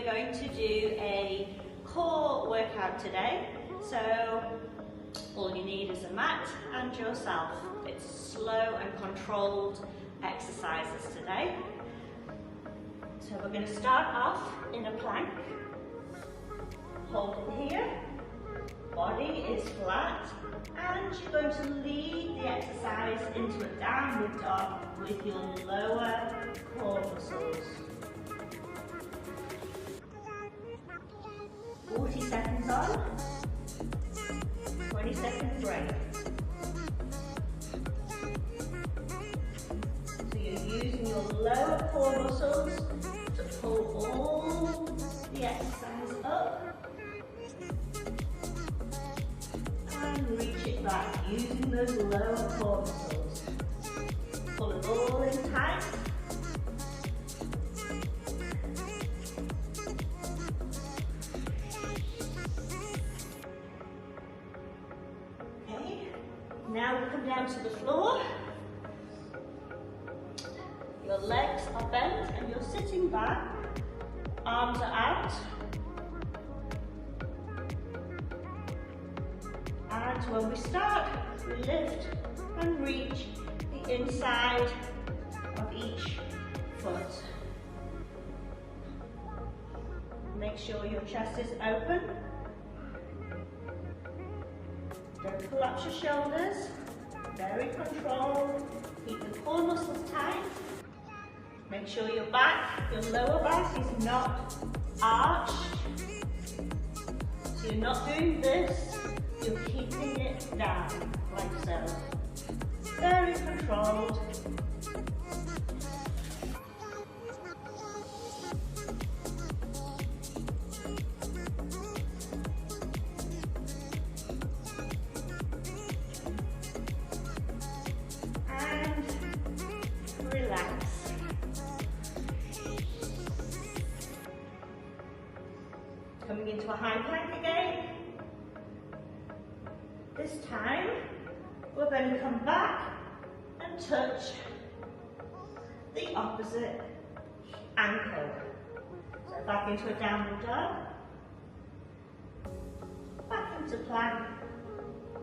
We're going to do a core workout today, so all you need is a mat and yourself. It's slow and controlled exercises today. So we're going to start off in a plank. Hold it here, body is flat, and you're going to lead the exercise into a downward dog with your lower core muscles. 40 seconds on, 20 seconds break. So you're using your lower core muscles to pull all the exercise up and reach it back using those lower core muscles. Pull it all in tight. Now we come down to the floor. Your legs are bent and you're sitting back. Arms are out. And when we start, we lift and reach the inside of each foot. Make sure your chest is open. Don't collapse your shoulders, very controlled, keep the core muscles tight. Make sure your back, your lower back is not arched. So you're not doing this, you're keeping it down, like so. Very controlled. Coming into a high plank again. This time, we're going to come back and touch the opposite ankle. So back into a downward dog, back into plank,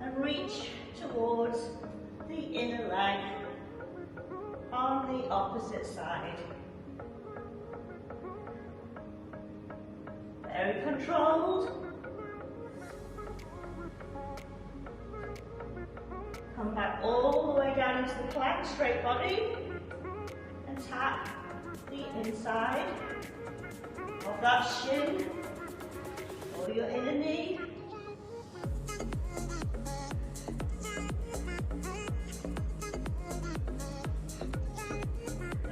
and reach towards the inner leg on the opposite side. Very controlled. Come back all the way down into the plank, straight body, and tap the inside of that shin or your inner knee.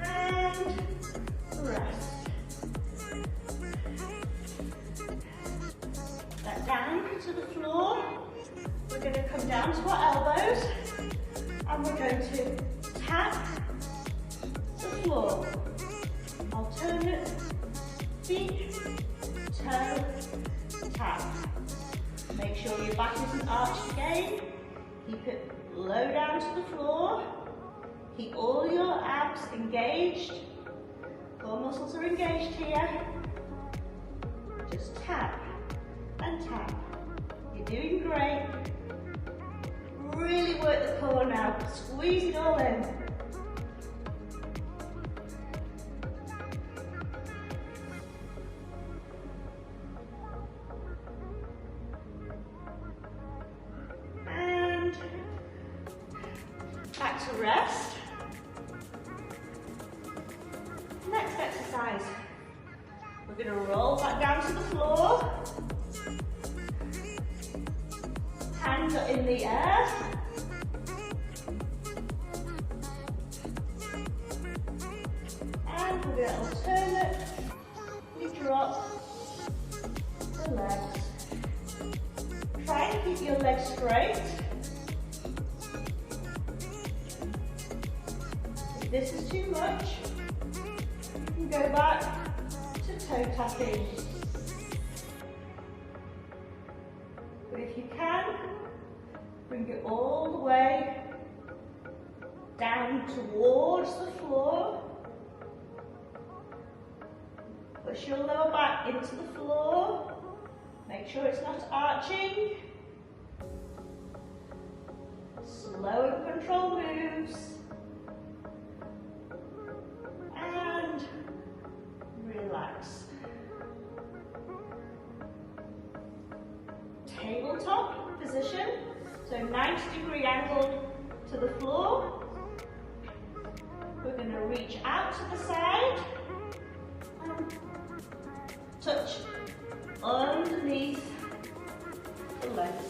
And rest. Down to the floor. We're going to come down to our elbows and we're going to tap the floor. Alternate feet, toe, tap. Make sure your back isn't arched again. Keep it low down to the floor. Keep all your abs engaged. Core muscles are engaged here. Just tap and tap. You're doing great. Really work the core now. Squeeze it all in. And back to rest. Next exercise. We're going to roll back down to the floor. Hands are in the air. And we're going to alternately drop the legs. Try and keep your legs straight. If this is too much, you can go back to toe tapping. But if you can, bring it all the way down towards the floor. Push your lower back into the floor. Make sure it's not arching. Slow and controlled moves. And relax. Tabletop position. So 90-degree angle to the floor. We're going to reach out to the side and touch underneath the legs.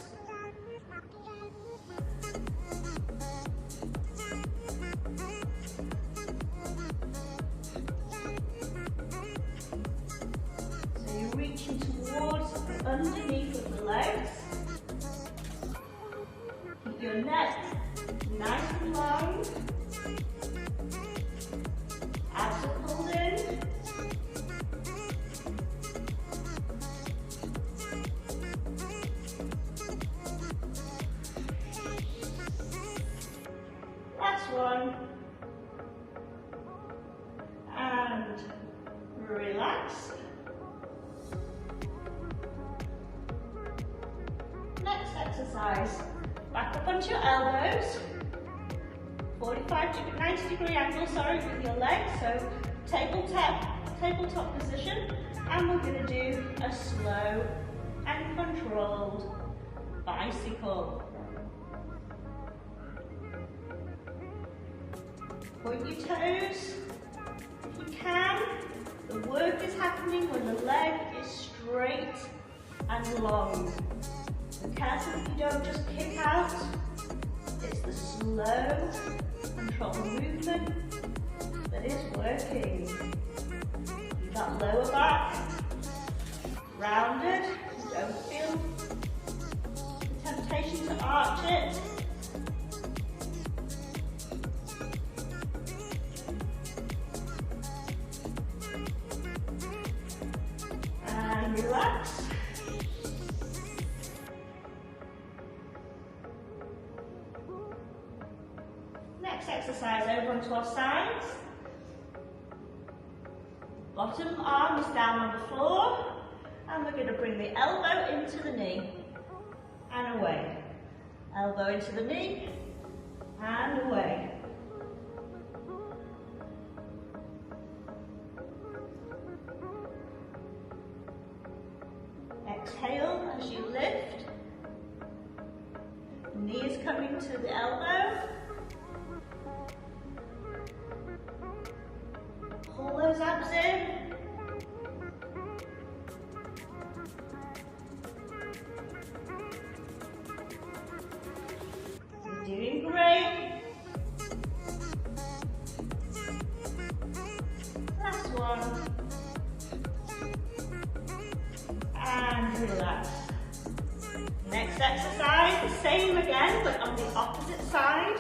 So you're reaching towards the underneath of the legs. Keep your neck nice and long. Abs are pulled in. Last one. And relax. Next exercise. Back up onto your elbows. 90-degree angle, with your legs. So tabletop position. And we're going to do a slow and controlled bicycle. Point your toes if you can. The work is happening when the leg is straight and long. Be careful that you don't just kick out. It's the slow, controlled movement that is working. Keep that lower back rounded. Don't feel the temptation to arch it. And relax. Next exercise, over onto our sides. Bottom arm is down on the floor, and we're going to bring the elbow into the knee and away. Elbow into the knee and away. Exhale as you lift. Knee is coming to the elbow. Pull those abs in. You're doing great. Last one. And relax. Next exercise, the same again, but on the opposite side.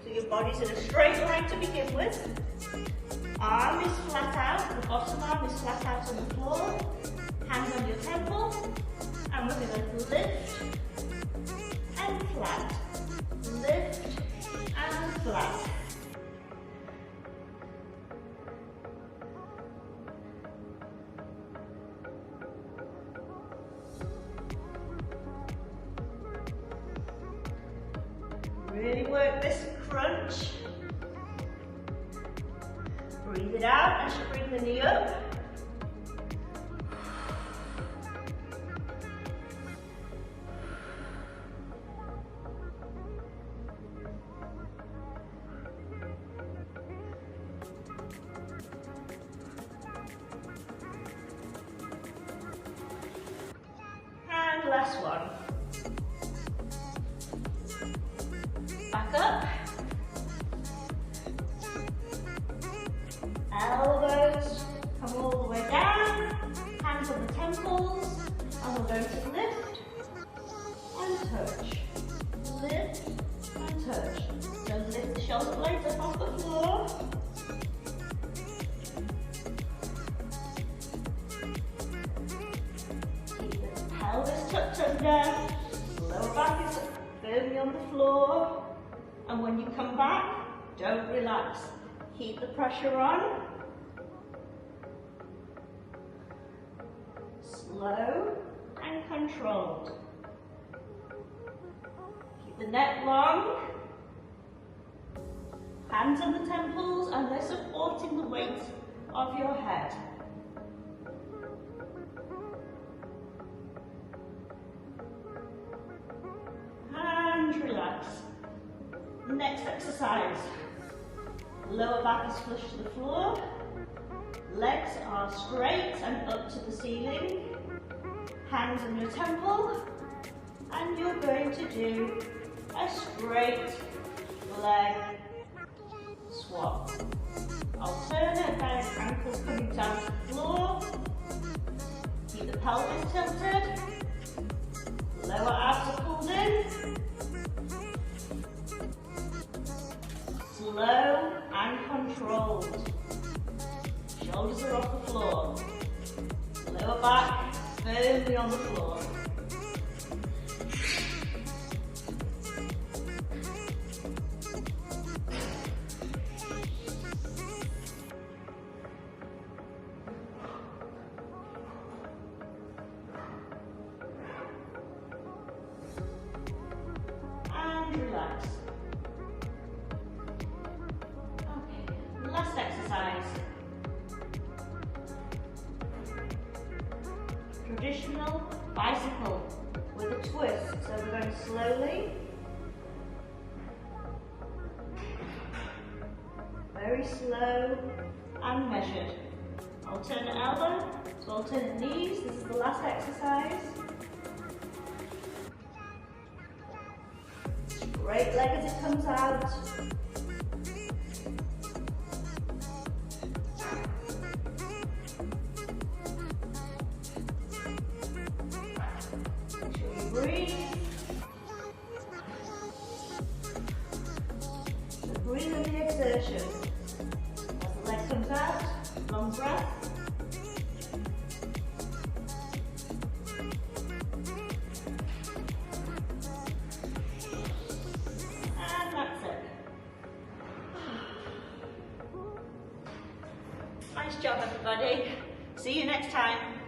So your body's in a straight line to begin with. Arm is flat out, the bottom arm is flat out on the floor. Hands on your temple. And we're going to lift and flat. Lift and flat. Really work this crunch. Breathe it out as you bring the knee up. And last one. Back up. Elbows come all the way down. Hands on the temples. And we're going to lift and touch. Lift and touch. So lift the shoulder blades up off the floor. Keep the pelvis tucked under. Lower back is firmly on the floor. And when you come back, don't relax. Keep the pressure on. Slow and controlled. Keep the neck long. Hands on the temples and they're supporting the weight of your head. And relax. Next exercise. Lower back is flush to the floor. Legs are straight and up to the ceiling. Hands on your temple. And you're going to do a straight leg swap. Alternate bent ankles coming down to the floor. Keep the pelvis tilted. Lower abs are pulled in. Slow and controlled. Shoulders are off the floor. Lower back firmly on the floor. And relax. Okay, last exercise. Traditional bicycle with a twist. So we're going slowly, very slow and measured. Alternate elbow to alternate knees. This is the last exercise. Straight leg as it comes out. Breathe. So breathe in the exertion. As the leg comes out, long breath. And that's it. Nice job, everybody. See you next time.